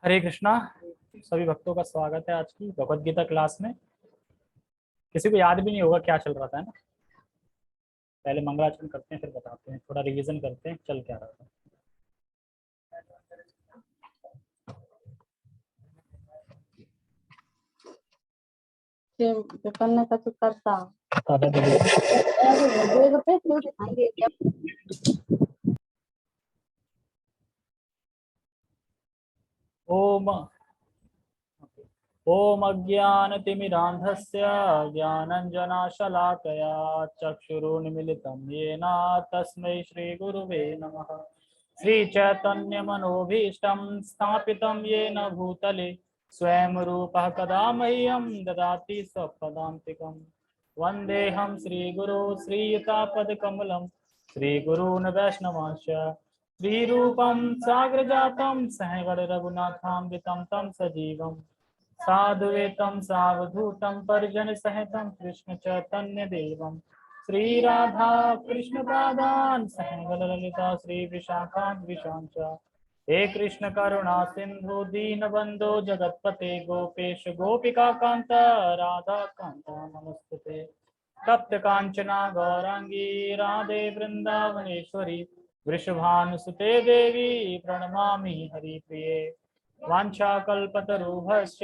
हरे कृष्णा। सभी भक्तों का स्वागत है आज की भगवत गीता क्लास में। किसी को याद भी नहीं होगा क्या चल रहा था, है ना। पहले मंगलाचरण करते हैं, फिर बताते हैं, थोड़ा रिवीजन करते हैं चल क्या रहा था। करने का तो करता ओम ओम अज्ञानतिमिरान्धस्य ज्ञानञ्जनशलाकया चक्षुरुन्मिलितं येन तस्मै श्रीगुरुवे नमः। श्रीचैतन्यमनोभीष्टं स्थापितं येन भूतले स्वयं रूपः कदा मह्यं ददाति स्वपदान्तिकं। वन्देऽहं श्रीगुरो श्रीयुतापदकमलं श्रीगुरून् वैष्णवांश्च श्रीरूपं साग्रजातं सहगण रघुनाथान्वितं तं सजीवम् साधुवेतं सावधूतं परिजन सहितं कृष्ण चैतन्य देवं श्री राधा कृष्ण पादान सहगण ललिता श्री विशाखान्विशां च हे कृष्ण करुणा सिंधु दीनबंधो जगतपते गोपेश गोपिका कांत राधा कांत नमस्ते। तप्त कांचना गौरांगी राधे वृंदावनेश्वरी वृषभानुसुते देवी प्रणमामि हरिप्रिये। वाञ्छाकल्पतरुभ्यश्च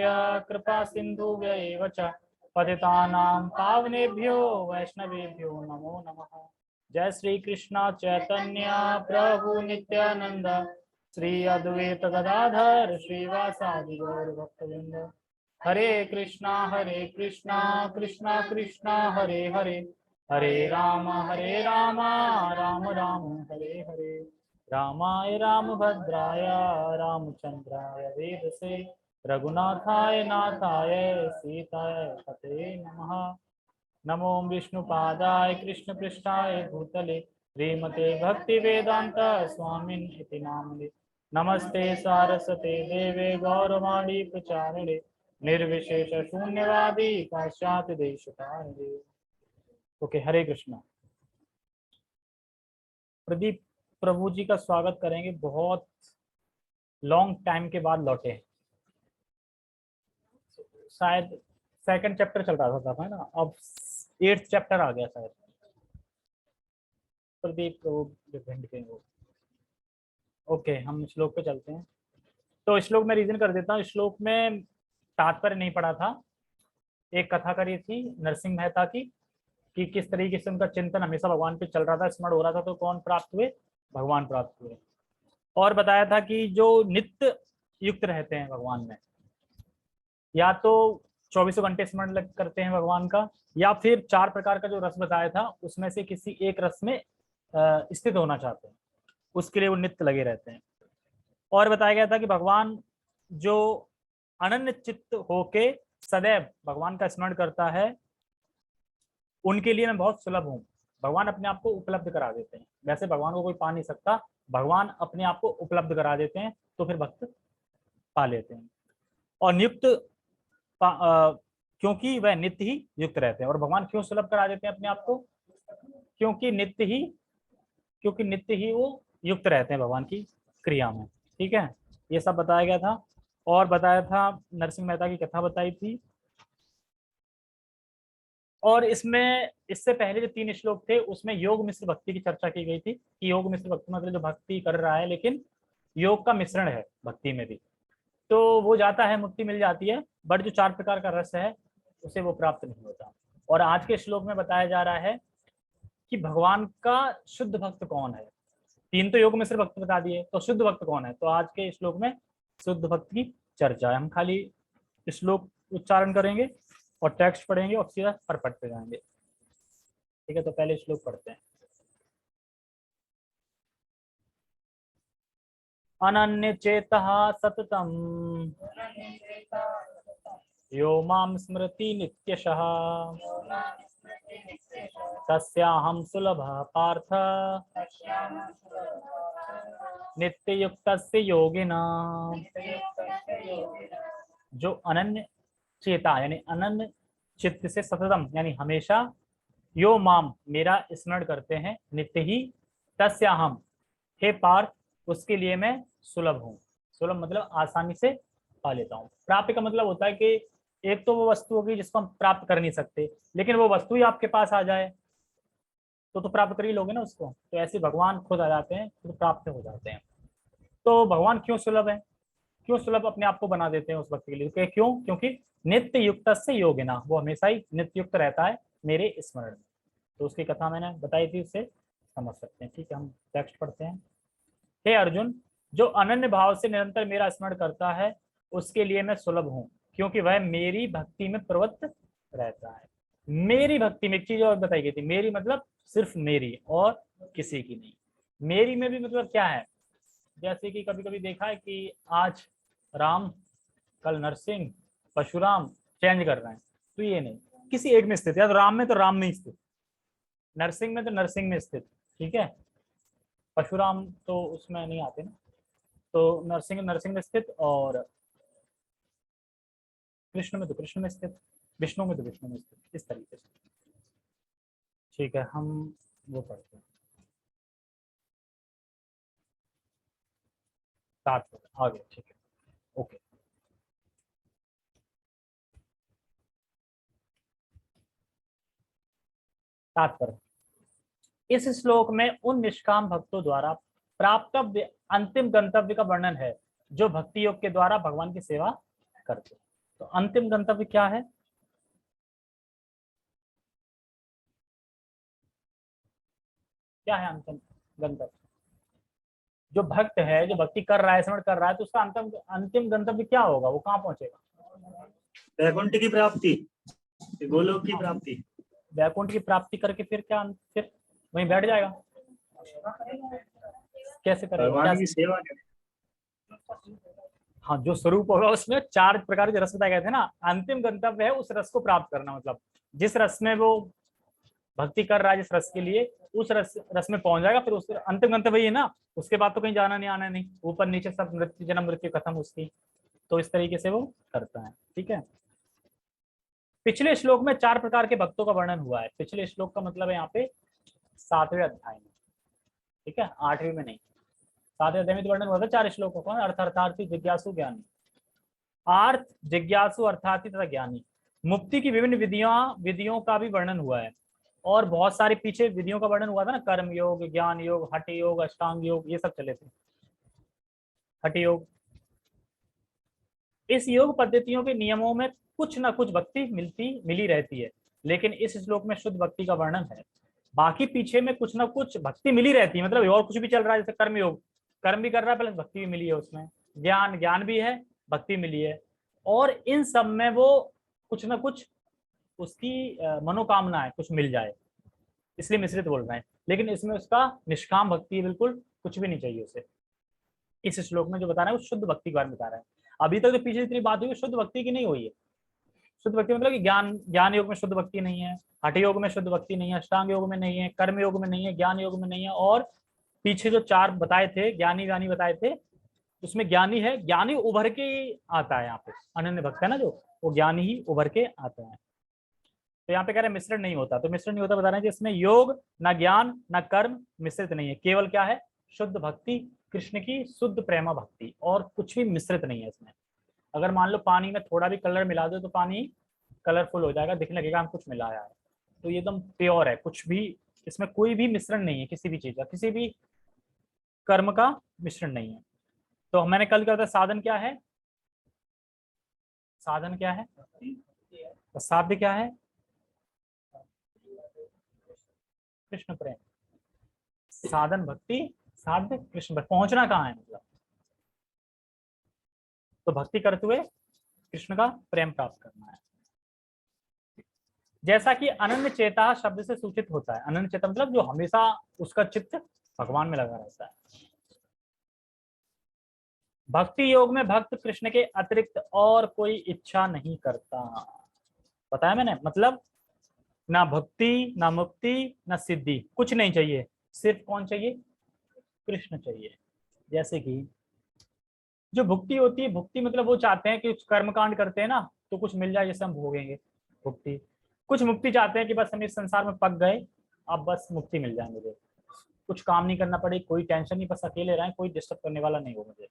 कृपा सिन्धुभ्यैव च पतितानां पावनेभ्यो वैष्णवेभ्यो नमो नमः। जय श्री कृष्ण चैतन्य प्रभु नित्यानंद श्री अद्वैत गदाधर श्रीवासादि गौर भक्तवृंद। हरे कृष्णा कृष्णा कृष्णा हरे हरे हरे राम राम राम हरे हरे। रामाय रामभद्राय रामचंद्राय वेदसे रघुनाथाय नाथाय सीताय पते नमः। नमो विष्णुपादाय कृष्णपृष्ठाय भूतले श्रीमते भक्तिवेदांत स्वामिन् इति नामने। नमस्ते सारस्वते देवे गौरवाणी प्रचारिणे निर्विशेष शून्यवादी पाश्चात्य देशतारिणे। ओके, हरे कृष्णा। प्रदीप प्रभु जी का स्वागत करेंगे। बहुत लॉन्ग टाइम के बाद लौटे हैं, शायद सेकंड चैप्टर चल रहा था है ना, अब 8th चैप्टर आ गया शायद। प्रदीप प्रभु डिफेंड के वो। ओके, हम श्लोक पे चलते हैं। तो श्लोक में रीजन कर देता हूँ। श्लोक में तात्पर्य नहीं पड़ा था। एक कथा करी थी नरसिंह मेहता की कि किस तरीके से उनका चिंतन हमेशा भगवान पे चल रहा था, स्मरण हो रहा था, तो कौन प्राप्त हुए? भगवान प्राप्त हुए। और बताया था कि जो नित्य युक्त रहते हैं भगवान में, या तो 24 घंटे स्मरण करते हैं भगवान का, या फिर 4 प्रकार का जो रस बताया था उसमें से किसी एक रस में स्थित होना चाहते हैं, उसके लिए वो नित्य लगे रहते हैं। और बताया गया था कि भगवान जो अनन्य चित्त होके सदैव भगवान का स्मरण करता है, उनके लिए मैं बहुत सुलभ हूँ। भगवान अपने आप को उपलब्ध करा देते हैं। वैसे भगवान को कोई पा नहीं सकता, भगवान अपने आप को उपलब्ध करा देते हैं, तो फिर भक्त पा लेते हैं। और नियुक्त क्योंकि वह नित्य ही युक्त रहते हैं। और भगवान क्यों सुलभ करा देते हैं अपने आप को? क्योंकि नित्य ही वो युक्त रहते हैं भगवान की क्रिया में। ठीक है, ये सब बताया गया था। और बताया था नरसिंह मेहता की कथा बताई थी। और इसमें इससे पहले जो 3 श्लोक थे उसमें योग मिश्र भक्ति की चर्चा की गई थी कि योग मिश्र भक्ति मतलब जो भक्ति कर रहा है लेकिन योग का मिश्रण है भक्ति में भी, तो वो जाता है, मुक्ति मिल जाती है, बट जो 4 प्रकार का रस है उसे वो प्राप्त नहीं होता। और आज के श्लोक में बताया जा रहा है कि भगवान का शुद्ध भक्त कौन है। 3 तो योग मिश्र भक्त बता दिए, तो शुद्ध भक्त कौन है? तो आज के श्लोक में शुद्ध भक्त की चर्चा है। हम खाली श्लोक उच्चारण करेंगे और टेक्स्ट पढ़ेंगे और सीधा परपट पे जाएंगे। ठीक है, तो पहले श्लोक पढ़ते हैं। अनन्य चेतः सततम यो मां स्मृति नित्यशः तस्याहं सुलभः पार्थ नित्ययुक्तस्य योगिनां। जो अनन्य चेता यानी अनन्य चित्त से सततम यानी हमेशा, यो माम मेरा स्मरण करते हैं, नित्य ही, तस्याहम हे पार्थ उसके लिए मैं सुलभ हूँ। सुलभ मतलब आसानी से पा लेता हूँ। प्राप्य का मतलब होता है कि एक तो वो वस्तु होगी जिसको हम प्राप्त कर नहीं सकते, लेकिन वो वस्तु ही आपके पास आ जाए तो प्राप्त कर ही लोगे ना उसको। तो ऐसे भगवान खुद आ जाते हैं तो प्राप्त हो जाते हैं। तो भगवान क्यों सुलभ है, क्यों सुलभ अपने आप को बना देते हैं उस व्यक्ति के लिए, क्यों? क्योंकि नित्य युक्त से योगिना, वो हमेशा ही नित्य युक्त रहता है मेरे स्मरण में। तो उसकी कथा मैंने बताई थी, उससे समझ सकते हैं। ठीक है, हम टेक्स्ट पढ़ते हैं। हे अर्जुन, जो अनन्य भाव से निरंतर मेरा स्मरण करता है उसके लिए मैं सुलभ हूँ, क्योंकि वह मेरी भक्ति में प्रवृत्त रहता है। मेरी भक्ति में एक चीज और बताई गई थी, मेरी मतलब सिर्फ मेरी और किसी की नहीं। मेरी में भी मतलब क्या है, जैसे कि कभी कभी देखा है कि आज राम कल नरसिंह परशुराम चेंज कर रहे हैं, तो ये नहीं, किसी एक में स्थित है। तो राम में तो राम में स्थित, नरसिंह में तो नरसिंह में स्थित। ठीक है, परशुराम तो उसमें नहीं आते ना, तो नरसिंह नरसिंह में स्थित, और कृष्ण में तो कृष्ण में स्थित, विष्णु में तो विष्णु में स्थित, इस तरीके से। ठीक है, हम वो पढ़ते हैं 7 आगे। ठीक है, ओके। तात्पर्य, इस श्लोक में उन निष्काम भक्तों द्वारा प्राप्तव्य अंतिम गंतव्य का वर्णन है जो भक्ति योग के द्वारा भगवान की सेवा करते हैं। तो अंतिम गंतव्य क्या है? क्या है अंतिम गंतव्य? जो भक्त है, जो भक्ति कर रहा है, स्मरण कर रहा है, तो उसका अंतिम अंतिम गंतव्य क्या होगा? वो कहाँ पहुंचेगा? वैकुंठ की प्राप्ति, गोलोक की प्राप्ति। वैकुंठ की प्राप्ति करके फिर क्या, फिर वहीं बैठ जाएगा? कैसे करेगा? भगवान की सेवा करें। हाँ, जो स्वरूप होगा उसमें 4 प्रकार के रस बताए गए थे ना। अंतिम गंतव्य है उस रस को प्राप्त करना, मतलब जिस रस में वो भक्ति कर रहा है, जिस रस के लिए, उस रस में पहुंच जाएगा। फिर उस अंतिम गंतव्य ही है ना, उसके बाद तो कहीं जाना नहीं, आना नहीं, ऊपर नीचे सब मृत्यु जन्म मृत्यु खत्म उसकी। तो इस तरीके से वो करता है। ठीक है, पिछले श्लोक में 4 प्रकार के भक्तों का वर्णन हुआ है। पिछले श्लोक का मतलब है यहाँ पे 7वें अध्याय में। ठीक है, 8वें में नहीं, 7वें अध्याय में तो वर्णन हुआ था 4 श्लोकों का। अर्थार्थी, जिज्ञासु, ज्ञानी। आर्थ, जिज्ञासु, अर्थार्थी तथा ज्ञानी। मुक्ति की विभिन्न विधियों का भी वर्णन हुआ है, और बहुत सारे पीछे विधियों का वर्णन हुआ था ना, कर्म योग, ज्ञान योग, हठ योग, अष्टांग योग, ये सब चले थे। हठ योग, इस योग पद्धतियों के नियमों में कुछ ना कुछ भक्ति मिली रहती है, लेकिन इस श्लोक में शुद्ध भक्ति का वर्णन है। बाकी पीछे में कुछ ना कुछ भक्ति मिली रहती है, मतलब और कुछ भी चल रहा है, जैसे कर्म योग, कर्म भी कर रहा है प्लस भक्ति भी मिली है उसमें, ज्ञान भी है, भक्ति मिली है, और इन सब में वो कुछ ना कुछ उसकी मनोकामना है, कुछ मिल जाए, इसलिए मिश्रित बोल रहे हैं। लेकिन इसमें उसका निष्काम भक्ति बिल्कुल कुछ भी नहीं चाहिए उसे। इस श्लोक में जो बता रहे हैं वो शुद्ध भक्ति के बारे में बता रहे हैं। अभी तक तो पीछे जितनी बात हुई शुद्ध भक्ति की नहीं हुई है। शुद्ध भक्ति मतलब कि ज्ञान योग में शुद्ध भक्ति नहीं है, हठ योग में शुद्ध भक्ति नहीं है, अष्टांग योग में नहीं है, कर्म योग में नहीं है, ज्ञान योग में नहीं है, और पीछे जो 4 बताए थे, ज्ञानी ज्ञानी बताए थे, उसमें ज्ञानी है, ज्ञानी उभर के आता है यहाँ पे। अनन्य भक्त है ना जो, वो ज्ञानी ही उभर के आता है। तो यहाँ पे कह रहे हैं मिश्रण नहीं होता, तो मिश्रण नहीं होता बता रहे हैं कि इसमें योग ना ज्ञान ना कर्म मिश्रित नहीं है, केवल क्या है, शुद्ध भक्ति, कृष्ण की शुद्ध प्रेमा भक्ति, और कुछ भी मिश्रित नहीं है इसमें। अगर मान लो पानी में थोड़ा भी कलर मिला दो तो पानी कलरफुल हो जाएगा, दिखने लगेगा हम कुछ मिलाया है। तो ये एकदम प्योर है, कुछ भी इसमें कोई भी मिश्रण नहीं है, किसी भी चीज का, किसी भी कर्म का मिश्रण नहीं है। तो मैंने कल कहा था साधन क्या है, साधन क्या है, तो साध्य क्या है, कृष्ण प्रेम। साधन भक्ति, साध्य कृष्ण प्रेम। पहुंचना कहाँ है मतलब, तो भक्ति करते हुए कृष्ण का प्रेम प्राप्त करना है। जैसा कि अनन्य चेता शब्द से सूचित होता है, अनन्य चेता मतलब जो हमेशा उसका चित्त भगवान में लगा रहता है। भक्ति योग में भक्त कृष्ण के अतिरिक्त और कोई इच्छा नहीं करता, बताया मैंने, मतलब ना भक्ति ना मुक्ति ना सिद्धि, कुछ नहीं चाहिए, सिर्फ कौन चाहिए, कृष्ण चाहिए। जैसे कि जो भुक्ति होती है, भुक्ति मतलब वो चाहते हैं कि कुछ कर्म कांड करते हैं ना तो कुछ मिल जाए जैसे हम भोगेंगे, भुक्ति। कुछ मुक्ति चाहते हैं कि बस हम इस संसार में पक गए, अब बस मुक्ति मिल जाए मुझे, कुछ काम नहीं करना पड़े, कोई टेंशन नहीं, बस अकेले रहें, कोई डिस्टर्ब करने वाला नहीं हो मुझे।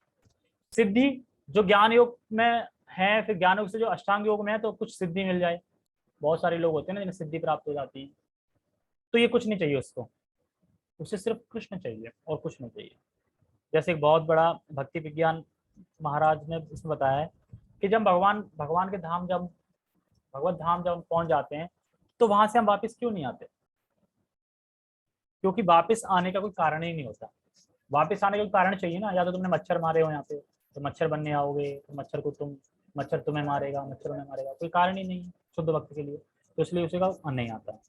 सिद्धि जो ज्ञान योग में है, फिर ज्ञान योग से जो अष्टांग योग में है तो कुछ सिद्धि मिल जाए। बहुत सारे लोग होते हैं ना जिन्हें सिद्धि प्राप्त हो जाती है, तो ये कुछ नहीं चाहिए उसको, उसे सिर्फ कृष्ण चाहिए और कुछ नहीं चाहिए। जैसे एक बहुत बड़ा भक्ति विज्ञान महाराज ने इसमें बताया है कि जब भगवान भगवान के धाम, जब भगवत धाम जब हम पहुंच जाते हैं तो वहां से हम वापस क्यों नहीं आते? क्योंकि वापस आने का कोई कारण ही नहीं होता। वापस आने का कोई कारण चाहिए ना, या तो तुमने मच्छर मारे हो यहाँ पे तो मच्छर बनने आओगे, तो मच्छर तुम्हें मारेगा, मच्छर उन्हें मारेगा, कोई कारण ही नहीं है शुद्ध भक्त के लिए, तो इसलिए उसे का नहीं आता।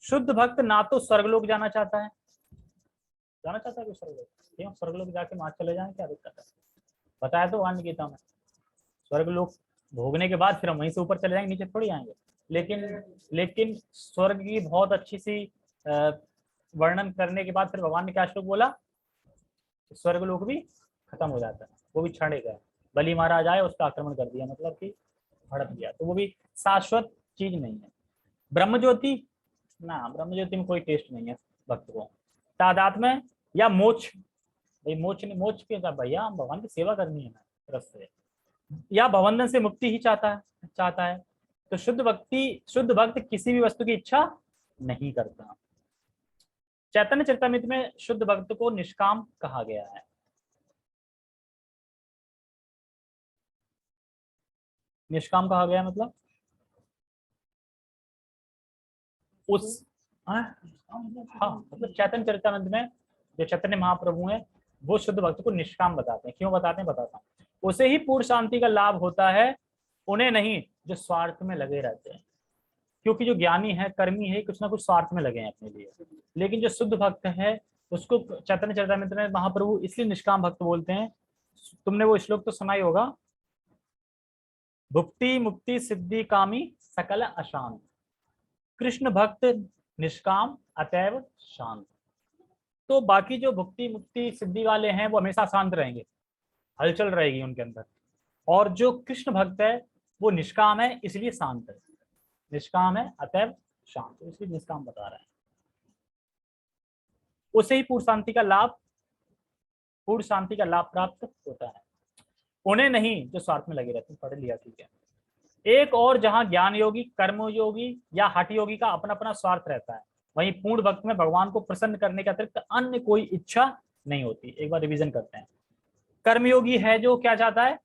शुद्ध भक्त ना तो स्वर्गलोक जाना चाहता है, कोई स्वर्गलोक? क्यों? स्वर्गलोक जाके वहां चले जाए, क्या दिक्कत है? बताया तो वाणी गीता में, स्वर्गलोक भोगने के बाद फिर हम वहीं से ऊपर चले जाएंगे, नीचे थोड़ी आएंगे। लेकिन स्वर्ग की बहुत अच्छी सी वर्णन करने के बाद फिर भगवान ने क्या श्लोक बोला? स्वर्गलोक भी खत्म हो जाता है, वो भी क्षणिक है। बलि महाराज आए, उस पर आक्रमण कर दिया, मतलब कि हड़प दिया, तो वो भी शाश्वत चीज नहीं है। ब्रह्म ज्योति ना, ब्रह्म ज्योति में कोई टेस्ट नहीं है भक्त को। तादात में या मोक्ष, भाई मोक्ष नहीं, मोक्ष के साथ भैया भगवान की सेवा करनी है ना रस से, या भवंदन से मुक्ति ही चाहता है। तो शुद्ध भक्त किसी भी वस्तु की इच्छा नहीं करता। चैतन्य चरितमृत में शुद्ध भक्त को निष्काम कहा गया है। निष्काम कहा गया मतलब उस हाँ, मतलब चैतन्य चरितमृत में जो चैतन्य महाप्रभु हैं वो शुद्ध भक्त को निष्काम बताते हैं। क्यों बताते हैं बताता हूँ। उसे ही पूर्ण शांति का लाभ होता है, उन्हें नहीं जो स्वार्थ में लगे रहते हैं। क्योंकि जो ज्ञानी है, कर्मी है, कुछ ना कुछ स्वार्थ में लगे हैं अपने लिए। लेकिन जो शुद्ध भक्त है उसको चैतन्य चरितमृत में महाप्रभु इसलिए निष्काम भक्त बोलते हैं। तुमने वो श्लोक तो सुना ही होगा, भुक्ति मुक्ति सिद्धि कामी सकल अशांत, कृष्ण भक्त निष्काम अतैव शांत। तो बाकी जो भुक्ति मुक्ति सिद्धि वाले हैं वो हमेशा शांत रहेंगे, हलचल रहेगी उनके अंदर। और जो कृष्ण भक्त है वो निष्काम है, इसलिए शांत है। निष्काम है अतैव शांत, इसलिए निष्काम बता रहे हैं। उसे ही पूर्ण शांति का लाभ प्राप्त होता है, उन्हें नहीं जो स्वार्थ में लगे रहते हैं। पढ़ लिया, ठीक है। एक और जहां ज्ञान योगी, कर्म योगी या हठ योगी का अपना अपना स्वार्थ रहता है, वहीं पूर्ण भक्त में भगवान को प्रसन्न करने के अतिरिक्त अन्य कोई इच्छा नहीं होती। एक बार रिवीजन करते हैं। कर्मयोगी है जो क्या चाहता है?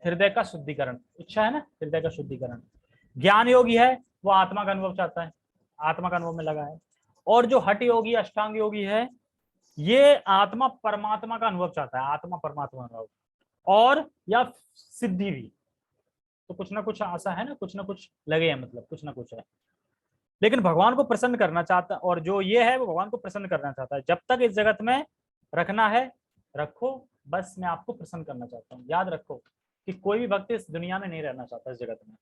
हृदय का शुद्धिकरण, इच्छा है ना, हृदय का शुद्धिकरण। ज्ञान योगी है वो आत्मा का अनुभव चाहता है, आत्मा का अनुभव में लगा है। और जो हठ योगी, अष्टांग योगी है, ये आत्मा परमात्मा का अनुभव चाहता है, आत्मा परमात्मा अनुभव, और या सिद्धि भी। तो कुछ ना कुछ आशा है ना, कुछ ना कुछ लगे है, मतलब कुछ ना कुछ है। लेकिन भगवान को प्रसन्न करना चाहता, और जो ये है वो भगवान को प्रसन्न करना चाहता है। जब तक इस जगत में रखना है रखो, बस मैं आपको प्रसन्न करना चाहता हूँ। याद रखो कि कोई भी भक्त इस दुनिया में नहीं रहना चाहता, इस जगत में।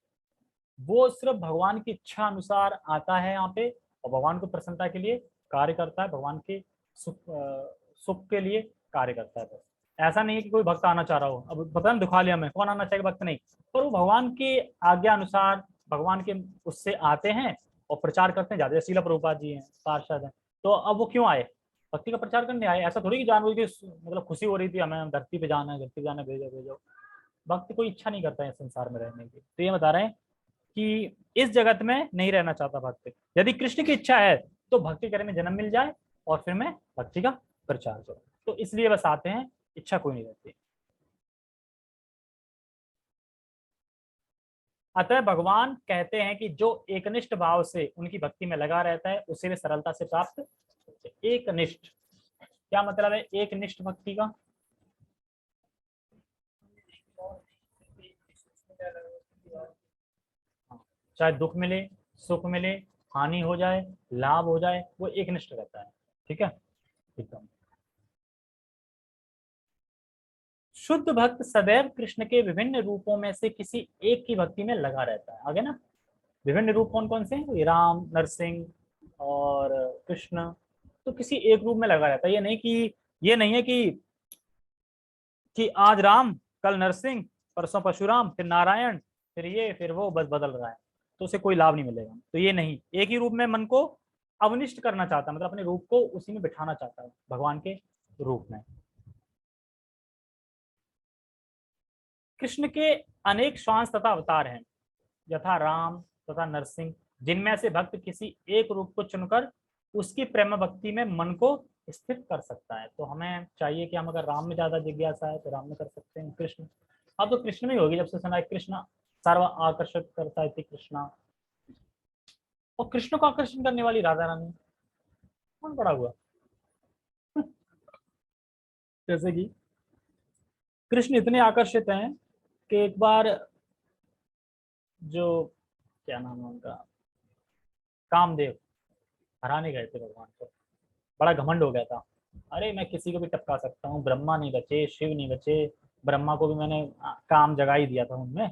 वो सिर्फ भगवान की इच्छा अनुसार आता है यहाँ पे और भगवान को प्रसन्नता के लिए कार्य करता है, भगवान के सुख के लिए कार्य करता है। बस ऐसा नहीं है कि कोई भक्त आना चाह रहा हो, अब पता नहीं दिखा लिया मैं, कौन आना चाहिए भक्त नहीं, पर वो भगवान की आज्ञा अनुसार भगवान के उससे आते हैं और प्रचार करते हैं। ज्यादा शीला प्रभुपाद जी हैं, पार्षद हैं, तो अब वो क्यों आए? भक्ति का प्रचार करने आए। ऐसा थोड़ी कि जानबूझ के, मतलब खुशी हो रही थी हमें धरती पे जाना है, धरती पे जाना, भेजो भेजो। भक्त कोई इच्छा नहीं करता है संसार में रहने की। तो ये बता रहे हैं कि इस जगत में नहीं रहना चाहता भक्त। यदि कृष्ण की इच्छा है तो भक्ति करने में जन्म मिल जाए और फिर मैं भक्ति का प्रचार करूं। तो इसलिए बस आते हैं, इच्छा कोई नहीं रहती। अतः भगवान कहते हैं कि जो एकनिष्ठ भाव से उनकी भक्ति में लगा रहता है उसे वे सरलता से प्राप्त। एकनिष्ठ क्या मतलब है? एकनिष्ठ भक्ति का चाहे दुख मिले, सुख मिले, हानि हो जाए, लाभ हो जाए, वो एकनिष्ठ रहता है। ठीक है, एकदम। शुद्ध भक्त सदैव कृष्ण के विभिन्न रूपों में से किसी एक की भक्ति में लगा रहता है। आगे ना, विभिन्न रूप कौन कौन से हैं? राम, नरसिंह और कृष्ण। तो किसी एक रूप में लगा रहता है। ये नहीं है कि आज राम, कल नरसिंह, परसों परशुराम, फिर नारायण, फिर ये फिर वो, बस बदल रहा है, तो उसे कोई लाभ नहीं मिलेगा। तो ये नहीं, एक ही रूप में मन को अवनिष्ट करना चाहता है, मतलब अपने रूप को उसी में बिठाना चाहता है, भगवान के रूप में। कृष्ण के अनेक श्वास तथा अवतार हैं, यथा राम तथा नरसिंह, जिनमें से भक्त किसी एक रूप को चुनकर उसकी प्रेम भक्ति में मन को स्थित कर सकता है। तो हमें चाहिए कि हम अगर राम में ज्यादा जिज्ञासा है तो राम में कर सकते हैं, कृष्ण अब तो कृष्ण में ही होगी, जब से सुना है कृष्ण सर्व आकर्षक करता है कृष्णा। और कृष्ण को आकर्षण करने वाली राधा रानी कौन पड़ा हुआ? जैसे कि कृष्ण इतने आकर्षित हैं कि एक बार जो क्या नाम है उनका, कामदेव, हराने गए थे भगवान को, बड़ा घमंड हो गया था, अरे मैं किसी को भी टपका सकता हूँ, ब्रह्मा नहीं बचे, शिव नहीं बचे, ब्रह्मा को भी मैंने काम जगा ही दिया था उनमें,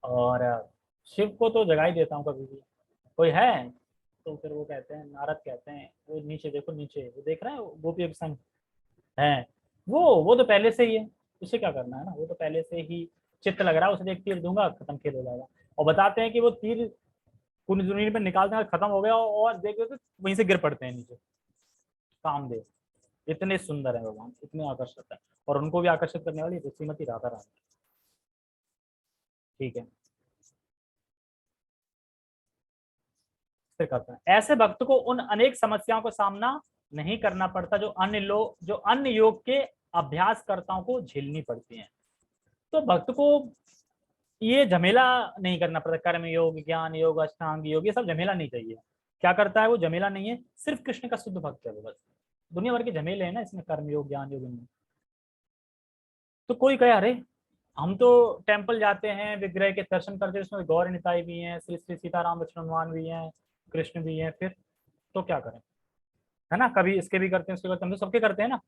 और शिव को तो जगा ही देता हूँ कभी भी, कोई है? तो फिर वो कहते हैं, नारद कहते हैं, वो नीचे देखो, नीचे वो देख रहा है गोपियों के संग है, वो तो पहले से ही है, उसे क्या करना है ना, वो तो पहले से ही चित्त लग रहा है, उसे एक तीर दूंगा खत्म, खेल हो जाएगा। और बताते हैं कि वो तीर कुंडली में निकालते हैं, खत्म हो गया, और देख तो वहीं से गिर पड़ते हैं नीचे। कामदेव इतने सुंदर है भगवान, इतने आकर्षक है, और उनको भी आकर्षित करने वाली श्रीमती राधा रानी। ठीक है, फिर करते हैं, ऐसे भक्त को उन अनेक समस्याओं को सामना नहीं करना पड़ता जो अन्य योग के अभ्यासकर्ताओं को झेलनी पड़ती हैं। तो भक्त को ये झमेला नहीं करना पड़ता, कर्म योग, ज्ञान योग, अष्टांग योग, ये सब झमेला नहीं चाहिए। क्या करता है वो? झमेला नहीं है, सिर्फ कृष्ण का शुद्ध भक्त है वो, बस। दुनिया भर के झमेले हैं ना इसमें, कर्म योग, ज्ञान योग में। तो कोई कहे, अरे हम तो टेम्पल जाते हैं, विग्रह के दर्शन करते हैं, उसमें गौर निताई भी हैं, श्री श्री सीताराम लक्ष्मण भी हैं, कृष्ण भी हैं, फिर तो क्या करें, है ना? कभी इसके भी करते हैं, उसके करते हैं, हम तो सबके करते हैं ना।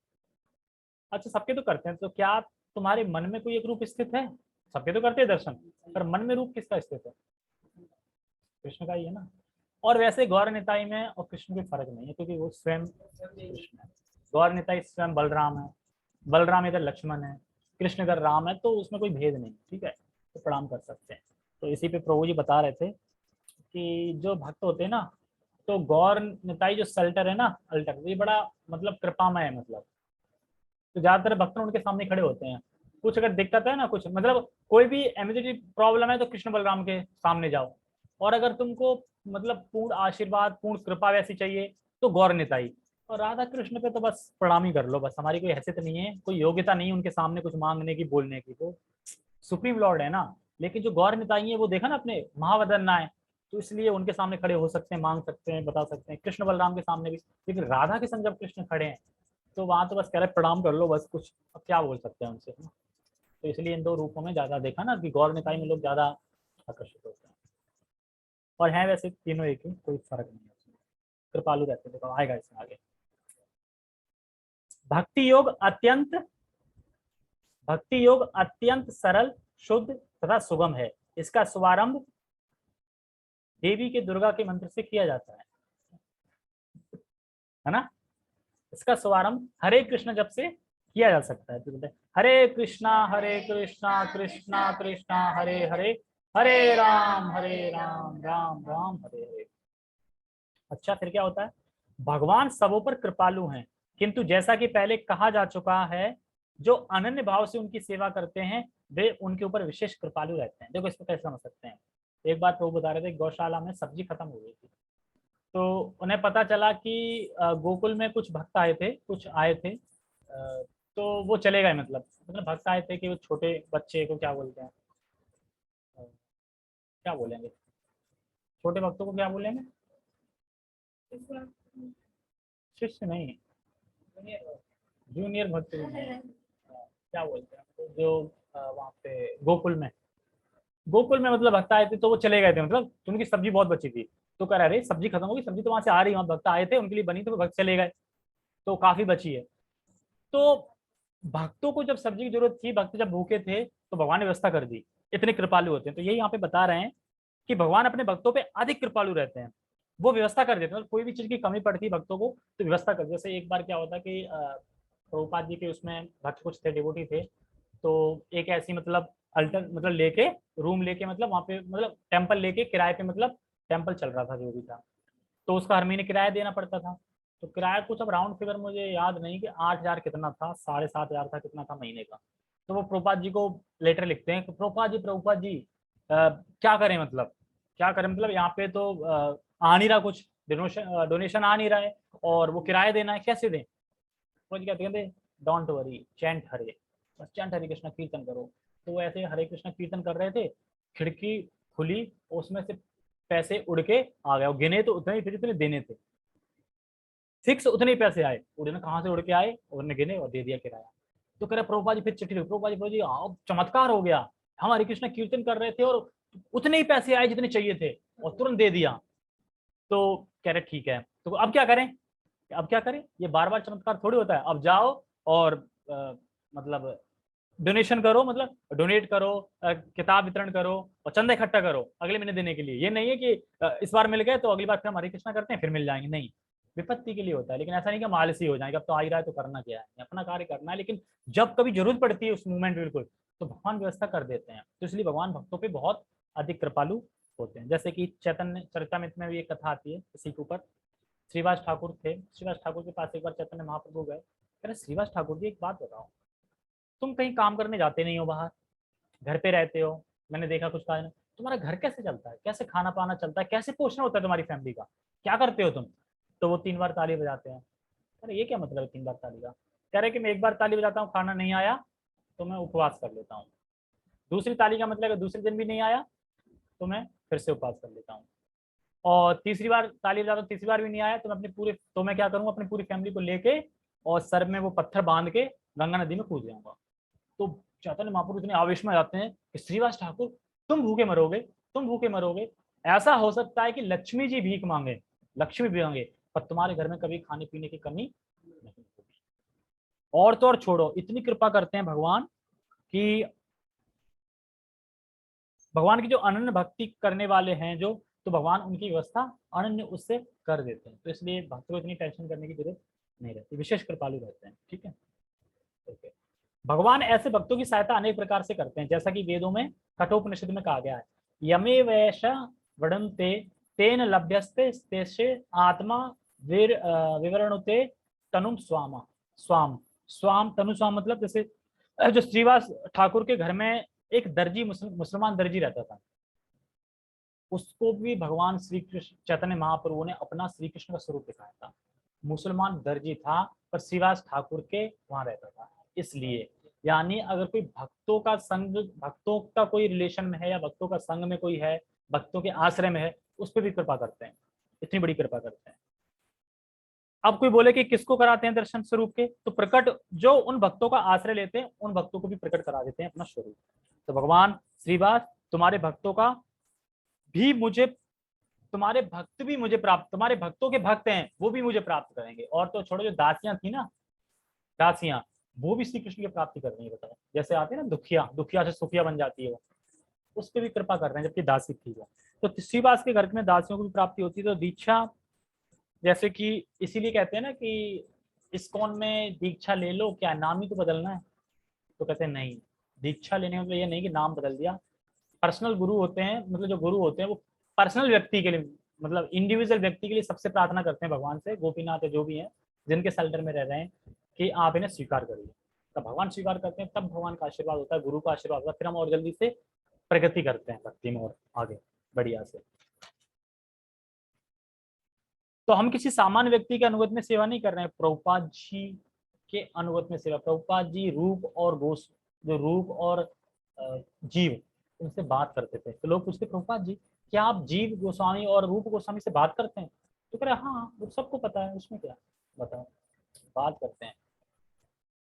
अच्छा, सबके तो करते हैं, तो क्या तुम्हारे मन में कोई एक रूप स्थित है? सबके तो करते हैं दर्शन, पर मन में रूप किसका स्थित है? कृष्ण का ही है ना। और वैसे गौर निताई में और कृष्ण में फर्क नहीं है, क्योंकि वो स्वयं कृष्ण है। गौर निताई स्वयं बलराम है, बलराम इधर लक्ष्मण है, कृष्ण अगर राम है, तो उसमें कोई भेद नहीं, ठीक है, तो प्रणाम कर सकते हैं। तो इसी पे प्रभु जी बता रहे थे कि जो भक्त होते हैं ना, तो गौर निताई जो सल्टर है ना, अल्टर, ये बड़ा मतलब कृपामय है, मतलब तो ज्यादातर भक्त उनके सामने खड़े होते हैं। कुछ अगर दिक्कत है ना, कुछ मतलब कोई भी इमीडिएटली प्रॉब्लम है, तो कृष्ण बलराम के सामने जाओ। और अगर तुमको मतलब पूर्ण आशीर्वाद, पूर्ण कृपा वैसी चाहिए, तो गौर निताई। और राधा कृष्ण पे तो बस प्रणाम ही कर लो, बस। हमारी कोई हैसियत नहीं है, कोई योग्यता नहीं है उनके सामने कुछ मांगने की, बोलने की, तो सुप्रीम लॉर्ड है ना। लेकिन जो गौर निताई है, वो देखा ना अपने महावदन्ना है, तो इसलिए उनके सामने खड़े हो सकते हैं, मांग सकते हैं, बता सकते हैं, कृष्ण बलराम के सामने भी। लेकिन राधा के संग जब कृष्ण खड़े हैं, तो वहां तो बस कह रहे प्रणाम कर लो, बस। कुछ अब क्या बोल सकते हैं उनसे, है ना? तो इसलिए इन दो रूपों में ज्यादा देखा ना कि गौर निताई में लोग ज्यादा आकर्षित होते हैं, और हैं वैसे तीनों एक ही, कोई फर्क नहीं है उसमें, कृपालु रहते हैं। देखो आएगा इसमें आगे। भक्ति योग अत्यंत भक्ति योग अत्यंत सरल, शुद्ध तथा सुगम है। इसका शुभारंभ देवी के दुर्गा के मंत्र से किया जाता है ना? इसका शुभारंभ हरे कृष्ण जब से किया जा सकता है। तो बोलते हैं हरे कृष्णा कृष्णा कृष्णा हरे हरे, हरे राम राम राम हरे हरे। अच्छा, फिर क्या होता है? भगवान सबों पर कृपालु हैं, किंतु जैसा कि पहले कहा जा चुका है, जो अनन्य भाव से उनकी सेवा करते हैं, वे उनके ऊपर विशेष कृपालु रहते हैं। देखो इसको कैसे समझ सकते हैं। एक बार प्रभु बता रहे थे, गौशाला में सब्जी खत्म हो गई थी, तो उन्हें पता चला कि गोकुल में कुछ भक्त आए थे, कुछ आए थे, तो वो चले गए। मतलब भक्त आए थे कि वो छोटे बच्चे को क्या बोलते हैं, क्या बोलेंगे, छोटे भक्तों को क्या बोलेंगे? शिष्य नहीं, जूनियर भक्त भी नहीं, क्या बोलते हैं तो जो वहाँ पे गोकुल में मतलब भक्त आए थे, तो वो चले गए थे, मतलब तो उनकी सब्जी बहुत बची थी। तो कह रहे सब्जी खत्म होगी, सब्जी तो वहां से आ रही, वहां भक्त आए थे, उनके लिए बनी, तो वो भक्त चले गए, तो काफी बची है। तो भक्तों को जब सब्जी की जरूरत थी, भक्त जब भूखे थे, तो भगवान ने व्यवस्था कर दी। इतने कृपालु होते हैं। तो यही यहाँ पे बता रहे हैं कि भगवान अपने भक्तों पे अधिक कृपालु रहते हैं, वो व्यवस्था कर देते हैं। कोई भी चीज की कमी पड़ती है भक्तों को, तो व्यवस्था कर। जैसे एक बार क्या होता कि प्रभुपाद जी के उसमें भक्त कुछ थे, डिवोटी थे, तो एक ऐसी मतलब अल्टर मतलब लेके रूम लेके, मतलब वहाँ पे मतलब टेम्पल लेके किराए पे, मतलब टेम्पल चल रहा था जो भी था, तो उसका हर महीने किराया देना पड़ता था। तो किराया कुछ अब राउंड फिगर मुझे याद नहीं कि 8,000 कितना था, 7,500 था, कितना था महीने का। तो वो प्रभुपाद जी को लेटर लिखते हैं कि प्रभुपाद जी क्या करें, मतलब क्या करें, मतलब यहाँ पे तो आ नहीं रहा कुछ, डोनेशन आ नहीं रहा है, और वो किराया देना है, कैसे दें। वो कहते हैं डोंट वरी, चैंट हरे, बस चैंट हरे कृष्ण कीर्तन करो। तो वो ऐसे हरे कृष्ण कीर्तन कर रहे थे, खिड़की खुली, उसमें से पैसे उड़ के आ गए, गिने तो उतने ही थे जितने देने थे, फिक्स उतने ही पैसे आए, उड़ने कहाँ से उड़ के आए, उन्होंने गिने और दे दिया किराया। तो कह रहे प्रभुपाद जी, फिर चिट्ठी लिखो, प्रभुपाद जी चमत्कार हो गया, हम हरे कृष्ण कीर्तन कर रहे थे और उतने ही पैसे आए जितने चाहिए थे और तुरंत दे दिया। तो कह रहे ठीक है, तो अब क्या करें, अब क्या करें, ये बार बार चमत्कार थोड़ी होता है, अब जाओ और मतलब डोनेशन करो, मतलब डोनेट करो, किताब वितरण करो और चंदा इकट्ठा करो अगले महीने देने के लिए। ये नहीं है कि इस बार मिल गए तो अगली बार फिर हम हरे कृष्णा करते हैं फिर मिल जाएंगे, नहीं, विपत्ति के लिए होता है। लेकिन ऐसा नहीं कि हम आलसी हो जाएंगे, अब तो आ ही रहा है तो करना क्या है, अपना कार्य करना है। लेकिन जब कभी जरूरत पड़ती है उस मूवमेंट बिल्कुल, तो भगवान व्यवस्था कर देते हैं। तो इसलिए भगवान भक्तों पे बहुत अधिक कृपालु होते हैं। जैसे कि चैतन्य चरितमृत में भी एक कथा आती है इसी के ऊपर। श्रीवास ठाकुर थे, श्रीवास ठाकुर के पास एक बार चैतन्य महाप्रभु गए, कह रहे श्रीवास ठाकुर जी एक बात बताओ, तुम कहीं काम करने जाते नहीं हो बाहर, घर पे रहते हो, मैंने देखा कुछ कहा, तुम्हारा घर कैसे चलता है, कैसे खाना पाना चलता है, कैसे पोषण होता है तुम्हारी फैमिली का, क्या करते हो तुम। तो वो 3 बार ताली बजाते हैं। अरे ये क्या मतलब है 3 बार ताली का, कह रहे कि मैं 1 बार ताली बजाता हूँ, खाना नहीं आया तो मैं उपवास कर लेता हूँ, दूसरी ताली का मतलब है दूसरे दिन भी नहीं आया तो मैं फिर से उपवास कर लेता हूँ, और तीसरी बार ताली बजाता हूँ, तीसरी बार भी नहीं आया तो मैं अपनी पूरे, तो मैं क्या करूँगा, अपनी पूरी फैमिली को लेके और सर में वो पत्थर बांध के गंगा नदी में कूद जाऊंगा। तो चैतन्य महाप्रभु इतने आवेश में जाते हैं कि श्रीवास ठाकुर तुम भूखे मरोगे, तुम भूखे मरोगे, ऐसा हो सकता है कि लक्ष्मी जी भीख मांगे, लक्ष्मी भी मांगे, पर तुम्हारे घर में कभी खाने पीने की कमी नहीं होगी। और तो और छोड़ो, इतनी कृपा करते हैं भगवान कि भगवान की जो अनन्य भक्ति करने वाले हैं जो, तो भगवान उनकी व्यवस्था अनन्य उससे कर देते हैं। तो इसलिए भक्तों को इतनी टेंशन करने की जरूरत नहीं रहती, विशेष कृपालु रहते हैं। ठीक है, ओके। भगवान ऐसे भक्तों की सहायता अनेक प्रकार से करते हैं, जैसा कि वेदों में कठोपनिषद में कहा गया है, यमे वैश वडंते तेन लभ्यस्ते तेषे आत्मा विवरणुते तनुम स्वामा स्वाम स्वाम तनु स्वाम, मतलब जैसे जो श्रीवास ठाकुर के घर में एक दर्जी मुसलमान दर्जी रहता था, उसको भी भगवान श्री कृष्ण चैतन्य महाप्रभु ने अपना श्री कृष्ण का स्वरूप दिखाया था। मुसलमान दर्जी था पर श्रीवास ठाकुर के वहां रहता था, इसलिए यानी अगर कोई भक्तों का संग, भक्तों का कोई रिलेशन में है या भक्तों का संग में कोई है, भक्तों के आश्रय में है, उस पर भी कृपा करते हैं, इतनी बड़ी कृपा करते हैं। अब कोई बोले कि किसको कराते हैं दर्शन स्वरूप के, तो प्रकट जो उन भक्तों का आश्रय लेते हैं उन भक्तों को भी प्रकट करा देते हैं अपना स्वरूप। तो भगवान श्रीवास तुम्हारे भक्तों का भी मुझे, तुम्हारे भक्त भी मुझे प्राप्त, तुम्हारे भक्तों के भक्त हैं वो भी मुझे प्राप्त करेंगे। और तो छोड़ो, जो दासियां थी ना, दासियां, वो भी श्री कृष्ण की प्राप्ति कर रही है, बताओ, जैसे आते हैं ना दुखिया, दुखिया से सुखिया बन जाती है वो, उस पर भी कृपा कर रहे हैं जबकि दासी थी वो। तो श्रीवास के घर में दासियों को भी प्राप्ति होती है। तो दीक्षा, जैसे कि इसीलिए कहते हैं ना कि इस्कॉन में दीक्षा ले लो, क्या नाम ही तो बदलना है, तो कहते हैं नहीं, दीक्षा लेने मतलब ये नहीं कि नाम बदल दिया। पर्सनल गुरु होते हैं, मतलब जो गुरु होते हैं वो पर्सनल व्यक्ति के लिए, मतलब इंडिविजुअल व्यक्ति के लिए सबसे प्रार्थना करते हैं भगवान से, गोपीनाथ है जो भी है जिनके सेल्टर में रह रहे हैं, कि आप इन्हें स्वीकार करिए। तब भगवान स्वीकार करते हैं, तब भगवान का आशीर्वाद होता है, गुरु का आशीर्वाद होता है, फिर हम और जल्दी से प्रगति करते हैं भक्ति में और आगे बढ़िया से। तो हम किसी सामान्य व्यक्ति के अनुगत में सेवा नहीं कर रहे हैं, प्रभुपाद जी के अनुगत में सेवा। प्रभुपाद जी रूप और गोस, जो रूप और जीव, उनसे बात करते थे। तो लोग पूछते प्रभुपाद जी क्या आप जीव गोस्वामी और रूप गोस्वामी से बात करते हैं, तो कह रहे हाँ वो सबको पता है, उसमें क्या, बताओ, बात करते हैं।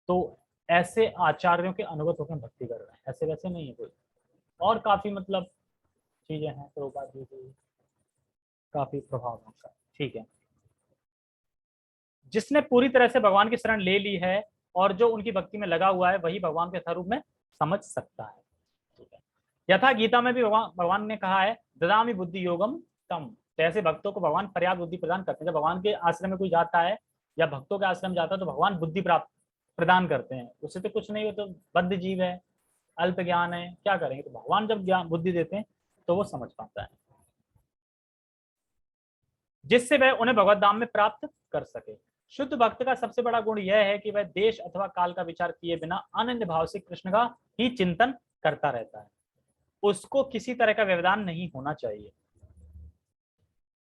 तो ऐसे आचार्यों के अनुगत होकर भक्ति कर रहे हैं, ऐसे वैसे नहीं है कोई। और काफी मतलब चीजें हैं प्रभुपाद जी की, काफी प्रभाव है उनका। ठीक है, जिसने पूरी तरह से भगवान की शरण ले ली है और जो उनकी भक्ति में लगा हुआ है वही भगवान के यथारूप में समझ सकता है। ठीक है, यथा गीता में भी भगवान ने कहा है ददामि बुद्धि योगम तम, तो ऐसे भक्तों को भगवान पर्याप्त बुद्धि प्रदान करते हैं। जब भगवान के आश्रम में कोई जाता है या भक्तों के आश्रम जाता है तो भगवान बुद्धि प्राप्त प्रदान करते हैं। उससे तो कुछ नहीं हो, तो बद्ध जीव है, अल्प ज्ञान है, क्या करेंगे। तो भगवान जब ज्ञान बुद्धि देते हैं तो वो समझ पाता है, जिससे वह उन्हें भगवत धाम में प्राप्त कर सके। शुद्ध भक्त का सबसे बड़ा गुण यह है कि वह देश अथवा काल का विचार किए बिना अनन्य भाव से कृष्ण का ही चिंतन करता रहता है। उसको किसी तरह का व्यवधान नहीं होना चाहिए।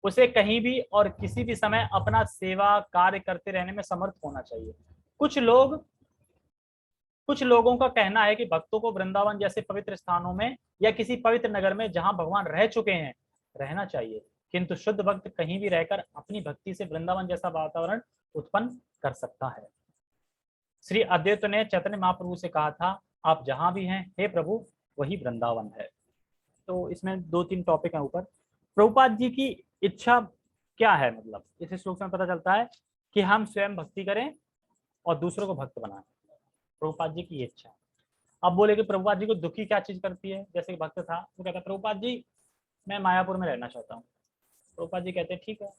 उसे कहीं भी और किसी भी समय अपना सेवा कार्य करते रहने में समर्थ होना चाहिए। कुछ लोगों का कहना है कि भक्तों को वृंदावन जैसे पवित्र स्थानों में या किसी पवित्र नगर में जहां भगवान रह चुके हैं रहना चाहिए, किंतु शुद्ध भक्त कहीं भी रहकर अपनी भक्ति से वृंदावन जैसा वातावरण उत्पन्न कर सकता है। श्री अद्वैत ने चैतन्य महाप्रभु से कहा था, आप जहां भी हैं हे प्रभु वही वृंदावन है। तो इसमें 2-3 टॉपिक हैं ऊपर। प्रभुपाद जी की इच्छा क्या है, मतलब इस श्लोक में पता चलता है कि हम स्वयं भक्ति करें और दूसरों को भक्त बनाएं। प्रभुपाद जी की इच्छा। अब बोले कि प्रभुपाद जी को दुखी क्या चीज करती है, जैसे कि भक्त था वो कहता प्रभुपाद जी मैं मायापुर में रहना चाहता हूँ। प्रभुपाद जी कहते हैं ठीक है,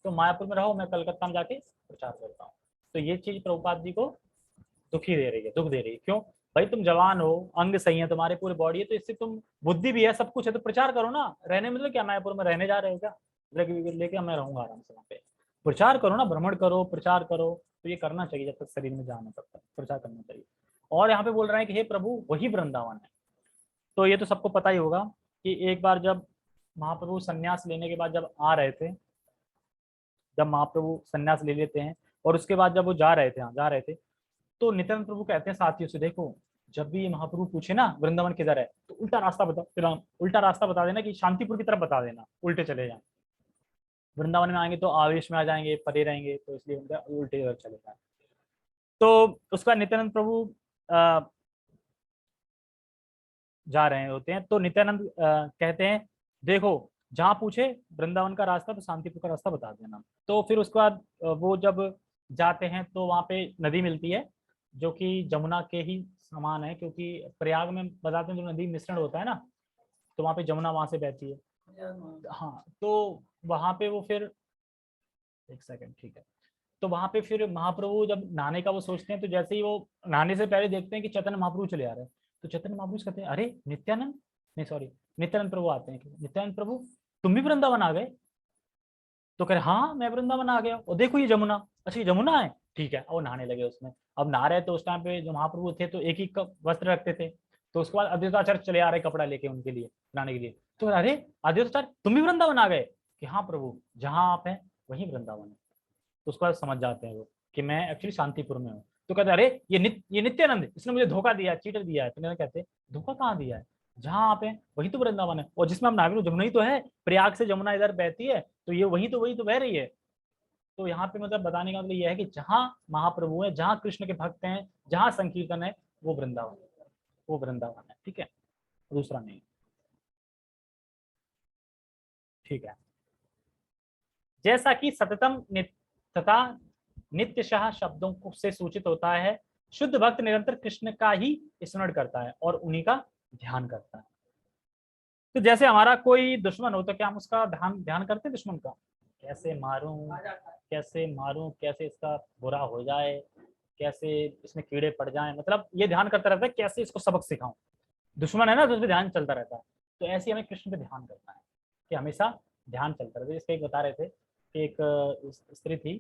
तो मायापुर में रहो, मैं कलकत्ता में जाके प्रचार करता हूँ। तो ये चीज प्रभुपाद जी को दुखी दे रही है, दुख दे रही है। क्यों भाई, तुम जवान हो, अंग सही है, तुम्हारे पूरी बॉडी है, तो इससे तुम बुद्धि भी है, सब कुछ है, तो प्रचार करो ना। रहने मतलब क्या, मायापुर में रहने जा रहे हो क्या? लेके मैं रहूंगा आराम से वहाँ पे। प्रचार करो ना, भ्रमण करो, प्रचार करो। तो ये करना चाहिए, जब तक शरीर में जान है तब तक प्रचार करना चाहिए। और यहाँ पे बोल रहे हैं कि हे प्रभु वही वृंदावन है। तो ये तो सबको पता ही होगा कि एक बार जब महाप्रभु संन्यास लेने के बाद जब आ रहे थे, जब महाप्रभु संन्यास ले लेते हैं और उसके बाद जब वो जा रहे थे, तो नित्यानंद प्रभु कहते हैं साथियों से, देखो जब भी महाप्रभु पूछे ना वृंदावन किधर है, तो उल्टा रास्ता बता देना कि शांतिपुर की तरफ बता देना, उल्टे चले जाए। वृंदावन में आएंगे तो आवेश में आ जाएंगे, परे रहेंगे, तो इसलिए उनका उल्टे इधर चले जाए। तो उसका नित्यानंद प्रभु जा रहे होते हैं, तो नित्यानंद कहते हैं देखो जहां पूछे वृंदावन का रास्ता तो शांतिपुर का रास्ता बता देना। तो फिर उसके बाद वो जब जाते हैं तो वहां पे नदी मिलती है जो कि जमुना के ही समान है, क्योंकि प्रयाग में बताते हैं जो नदी मिश्रण होता है ना, तो वहां पे जमुना वहां से बहती है। हाँ, तो वहां पे वो फिर एक सेकंड, ठीक है। तो वहां पे फिर महाप्रभु जब नहाने का वो सोचते हैं, तो जैसे ही वो नहाने से पहले देखते हैं कि चैतन्य महाप्रभु चले आ रहे हैं, तो चैतन्य महाप्रभु कहते हैं अरे नित्यानंद, नहीं सॉरी, नित्यानंद प्रभु आते हैं कि नित्यानंद प्रभु तुम भी वृंदावन आ गए? तो कह रहे हाँ मैं वृंदावन आ गया, और देखो ये जमुना, अच्छा ये जमुना है, ठीक है। और नहाने लगे उसमें। अब नहा रहे तो उस टाइम पे जो महाप्रभु थे तो एक ही वस्त्र रखते थे, तो उसके बाद अद्वैताचार्य चले आ रहे कपड़ा लेके उनके लिए नहाने के लिए। तो अरे अद्वैताचार्य तुम भी वृंदावन आ गए? कि हाँ प्रभु जहाँ आप हैं वही वृंदावन है। तो उसके बाद समझ जाते हैं वो कि मैं एक्चुअली शांतिपुर में हूँ। तो कहते अरे ये नित्यानंद, इसने मुझे धोखा दिया है, चीटर दिया है। तो कहते धोखा कहाँ दिया है, जहाँ आप हैं वही तो वृंदावन है, और जिसमें हम नहा जमुना ही तो है, प्रयाग से जमुना इधर बहती है, तो ये वही तो बह रही है। तो यहाँ पे मतलब बताने का मतलब यह है कि जहाँ महाप्रभु है, जहाँ कृष्ण के भक्त हैं, जहाँ संकीर्तन है, वो वृंदावन है, वो वृंदावन है, ठीक है, दूसरा नहीं, ठीक है। जैसा कि सततम तथा नित्यशः शब्दों से सूचित होता है, शुद्ध भक्त निरंतर कृष्ण का ही स्मरण करता है और उन्हीं का ध्यान करता है। तो जैसे हमारा कोई दुश्मन हो तो क्या हम उसका ध्यान करते हैं दुश्मन का, कैसे मारूं, कैसे इसका बुरा हो जाए, कैसे इसमें कीड़े पड़ जाएं, मतलब ये ध्यान करता रहता है कैसे इसको सबक सिखाऊं। दुश्मन है ना तो उस पर ध्यान चलता रहता है। तो ऐसे हमें कृष्ण पे ध्यान करना है कि हमेशा ध्यान चलता रहता है। जिसका एक बता रहे थे कि एक स्त्री थी,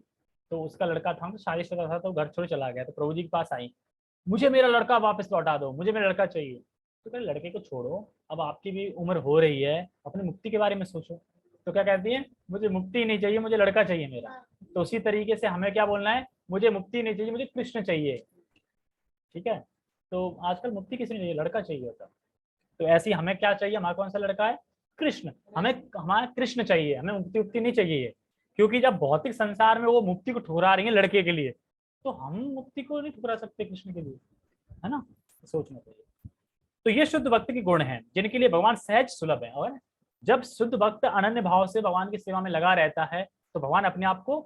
तो उसका लड़का था, शादीशुदा था, तो घर छोड़ चला गया। तो प्रभु जी के पास आई, मुझे मेरा लड़का वापस लौटा दो, मुझे मेरा लड़का चाहिए। तो कह लड़के को छोड़ो, अब आपकी भी उम्र हो रही है, अपनी मुक्ति के बारे में सोचो। तो क्या कहती है, मुझे मुक्ति नहीं चाहिए, मुझे लड़का चाहिए मेरा। तो उसी तरीके से हमें क्या बोलना है, मुझे मुक्ति नहीं चाहिए, मुझे कृष्ण चाहिए, ठीक है। तो आजकल मुक्ति किसी नहीं चाहिए, लड़का चाहिए होता। तो ऐसे ही हमें क्या चाहिए, हमारा कौन सा लड़का है, कृष्ण। हमें हमारा कृष्ण चाहिए, हमें मुक्ति नहीं चाहिए। क्योंकि जब भौतिक संसार में वो मुक्ति को ठुकरा रही है लड़के के लिए, तो हम मुक्ति को नहीं ठुकरा सकते कृष्ण के लिए, है ना, सोचना चाहिए। तो ये शुद्ध भक्त के गुण हैं जिनके लिए भगवान सहज सुलभ है। और जब शुद्ध भक्त अनन्य भाव से भगवान की सेवा में लगा रहता है, तो भगवान अपने आप को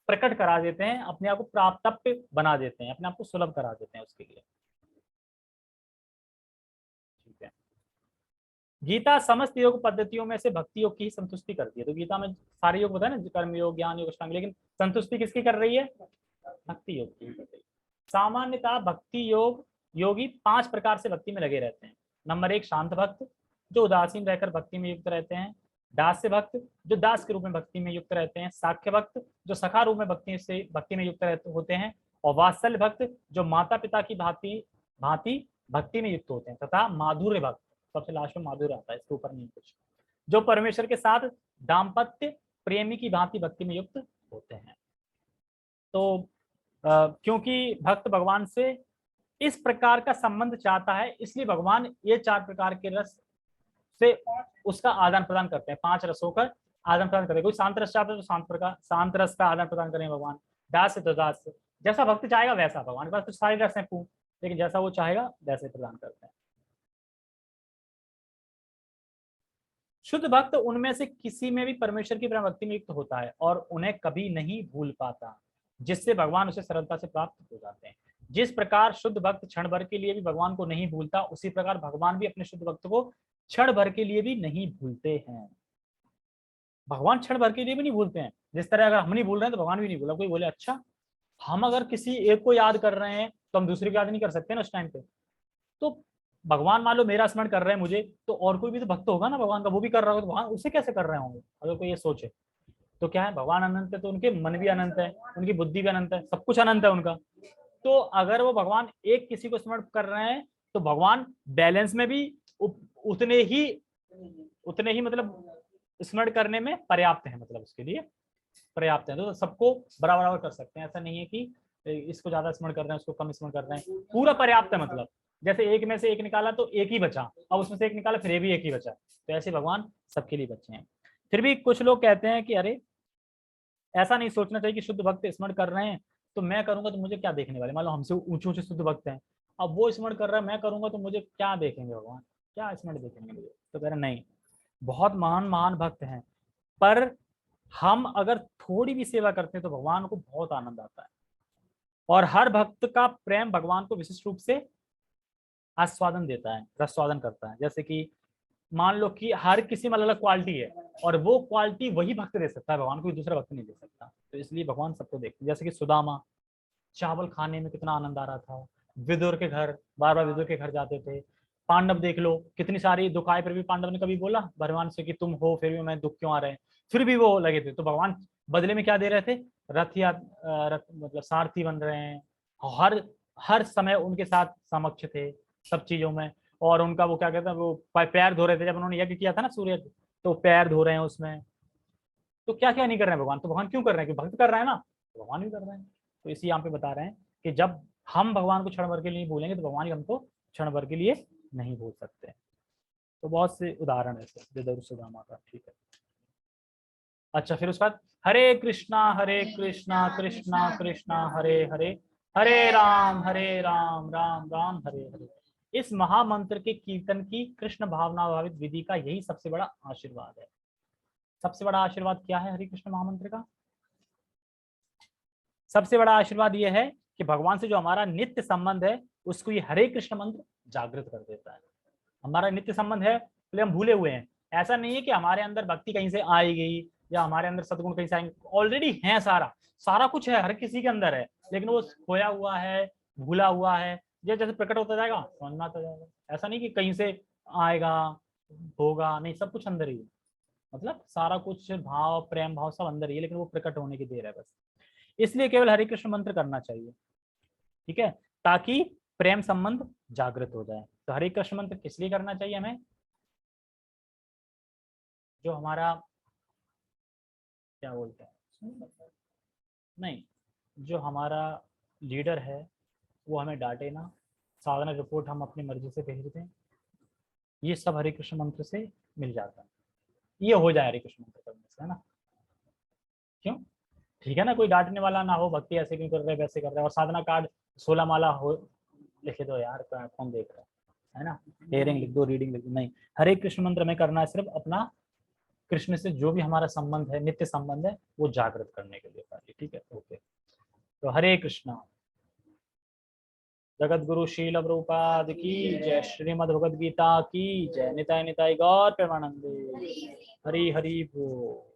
प्रकट करा देते हैं, अपने आप को प्राप्त बना देते हैं, अपने आप को सुलभ करा देते हैं उसके लिए, ठीक है। गीता समस्त योग पद्धतियों में से भक्ति योग की ही संतुष्टि करती है। तो गीता में सारे योग बताए ना, कर्म योग, ज्ञान योग, अष्टांग, लेकिन संतुष्टि किसकी कर रही है, भक्ति योग की कर रही है। सामान्यतः भक्ति योग योगी 5 प्रकार से भक्ति में लगे रहते हैं। नंबर 1 शांत भक्त, जो उदासीन रहकर भक्ति में युक्त रहते हैं। दास्य भक्त जो दास के रूप में भक्ति में युक्त रहते हैं, साख्य भक्त जो सखा रूप में भक्ति में युक्त होते हैं, और वात्सल्य भक्त जो माता पिता की भांति भक्ति में युक्त होते हैं, तथा माधुर्य भक्त, सबसे लास्ट में माधुर्य आता है, इसके ऊपर नहीं कुछ, जो परमेश्वर के साथ दाम्पत्य प्रेमी की भांति भक्ति में युक्त होते हैं। तो क्योंकि भक्त भगवान से इस प्रकार का संबंध चाहता है, इसलिए भगवान ये 4 प्रकार के रस से उसका आदान प्रदान करते हैं, 5 रसों का आदान प्रदान करते हैं। कोई शांत रस चाहता है तो शांत रस का आदान प्रदान करें भगवान, दास से तो दास से, जैसा भक्त चाहेगा वैसा, भगवान के पास तो सारे रस हैं, लेकिन जैसा वो चाहेगा वैसे प्रदान करते हैं। शुद्ध भक्त उनमें से किसी में भी परमेश्वर की प्रेम भक्ति में युक्त होता है और उन्हें कभी नहीं भूल पाता, जिससे भगवान उसे सरलता से प्राप्त हो जाते हैं। जिस प्रकार शुद्ध भक्त क्षण भर के लिए भी भगवान को नहीं भूलता, उसी प्रकार भगवान भी अपने शुद्ध भक्त को क्षण भर के लिए भी नहीं भूलते हैं। भगवान क्षण भर के लिए भी नहीं भूलते हैं। जिस तरह अगर हम नहीं भूल रहे हैं तो भगवान भी नहीं भूला। कोई बोले अच्छा हम अगर किसी एक को याद कर रहे हैं तो हम दूसरे को याद नहीं कर सकते ना उस टाइम पे। तो भगवान मान लो मेरा स्मरण कर रहे हैं मुझे, तो और कोई भी तो भक्त होगा ना भगवान का, वो भी कर रहा होगा, तो भगवान उसे कैसे कर रहे होंगे? अगर कोई ये सोचे तो क्या है, भगवान अनंत है तो उनके मन भी अनंत है, उनकी बुद्धि भी अनंत है, सब कुछ अनंत है उनका। तो अगर वो भगवान एक किसी को स्मरण कर रहे हैं तो भगवान बैलेंस में भी उतने ही मतलब स्मरण करने में पर्याप्त है, मतलब उसके लिए पर्याप्त है। तो सबको बराबर कर सकते हैं, ऐसा नहीं है कि इसको ज्यादा स्मरण कर रहे हैं उसको कम स्मरण कर रहे हैं, पूरा पर्याप्त है। मतलब जैसे एक में से एक निकाला तो एक ही बचा, अब उसमें से एक निकाला फिर भी एक ही बचा, तो ऐसे भगवान सबके लिए बचे हैं। फिर भी कुछ लोग कहते हैं कि अरे ऐसा नहीं सोचना चाहिए कि शुद्ध भक्त स्मरण कर रहे हैं तो मैं करूंगा तो मुझे क्या देखने वाले, मान लो हमसे ऊंचे ऊंचे शुद्ध भक्त हैं, अब वो स्मरण कर रहा है मैं करूंगा तो मुझे क्या देखेंगे भगवान, क्या स्मरण देखेंगे मुझे? तो कह रहे नहीं, बहुत महान भक्त हैं, पर हम अगर थोड़ी भी सेवा करते हैं तो भगवान को बहुत आनंद आता है। और हर भक्त का प्रेम भगवान को विशिष्ट रूप से आस्वादन देता है, रसास्वादन करता है। जैसे कि मान लो कि हर किसी में अलग अलग क्वालिटी है और वो क्वालिटी वही भक्त दे सकता है, भगवान कोई दूसरा भक्त नहीं दे सकता। तो इसलिए भगवान सबको देखते हैं। जैसे कि सुदामा चावल खाने में कितना आनंद आ रहा था, विदुर के घर बार बार विदुर के घर जाते थे। पांडव देख लो, कितनी सारी दुख आए फिर भी पांडव ने कभी बोला भगवान से कि तुम हो फिर भी मैं दुख क्यों आ रहे हैं, फिर भी वो लगे थे। तो भगवान बदले में क्या दे रहे थे? रथ मतलब सारथी बन रहे हैं, हर समय उनके साथ समक्ष थे सब चीजों में। और उनका वो क्या कहते हैं, वो पैर धो रहे थे जब उन्होंने यज्ञ किया था ना सूर्य, तो पैर धो रहे हैं उसमें। तो क्या क्या नहीं कर रहे हैं भगवान? तो भगवान क्यों कर रहे हैं? कि भक्त कर रहे हैं ना, तो भगवान भी कर रहे हैं। तो इसी यहाँ पे बता रहे हैं कि जब हम भगवान को क्षण भर के लिए नहीं भूलेंगे तो भगवान भी हमको क्षण भर के लिए नहीं भूल सकते। तो बहुत से उदाहरण है विदुर सुदामा का। ठीक है, अच्छा फिर उसके बाद हरे कृष्णा कृष्णा कृष्णा हरे हरे, हरे राम राम राम हरे हरे। इस महामंत्र के कीर्तन की कृष्ण भावना भावित विधि का यही सबसे बड़ा आशीर्वाद है। सबसे बड़ा आशीर्वाद क्या है हरे कृष्ण महामंत्र का? सबसे बड़ा आशीर्वाद यह है कि भगवान से जो हमारा नित्य संबंध है उसको ये हरे कृष्ण मंत्र जागृत कर देता है। हमारा नित्य संबंध है इसलिए हम भूले हुए हैं। ऐसा नहीं है कि हमारे अंदर भक्ति कहीं से आई गई या हमारे अंदर सद्गुण कहीं से आएंगे, ऑलरेडी है, सारा कुछ है, हर किसी के अंदर है, लेकिन वो खोया हुआ है, भूला हुआ है। ये जैसे प्रकट होता जाएगा समझ में आता जाएगा। ऐसा नहीं कि कहीं से आएगा होगा, नहीं, सब कुछ अंदर ही है। मतलब सारा कुछ भाव प्रेम भाव सब अंदर ही है, लेकिन वो प्रकट होने की देर है बस। इसलिए केवल हरे कृष्ण मंत्र करना चाहिए, ठीक है, ताकि प्रेम संबंध जागृत हो जाए। तो हरे कृष्ण मंत्र किस लिए करना चाहिए हमें? जो हमारा क्या बोलते हैं, नहीं, जो हमारा लीडर है वो हमें डांटे ना, साधना रिपोर्ट हम अपनी मर्जी से भेज दें, ये सब हरे कृष्ण मंत्र से मिल जाता है। ये हो जाए हरे कृष्ण मंत्र करने से, है ना? क्यों? ठीक है ना, कोई डांटने वाला ना हो, भक्ति ऐसे क्यों कर रहे वैसे कर रहे, और साधना कार्ड 16 माला हो लिखे दो यार, कौन देख रहा है ना? हेयरिंग लिख दो, रीडिंग लिख दो, नहीं, हरे कृष्ण मंत्र में करना है सिर्फ अपना कृष्ण से जो भी हमारा संबंध है, नित्य संबंध है, वो जागृत करने के लिए कार्य। ठीक है, ओके। तो हरे कृष्णा। जगत गुरु शील प्रभुपाद की जय, श्रीमद् भगवद गीता की जय, निताय निताय गौर प्रेमानंदे, हरि हरि बोल।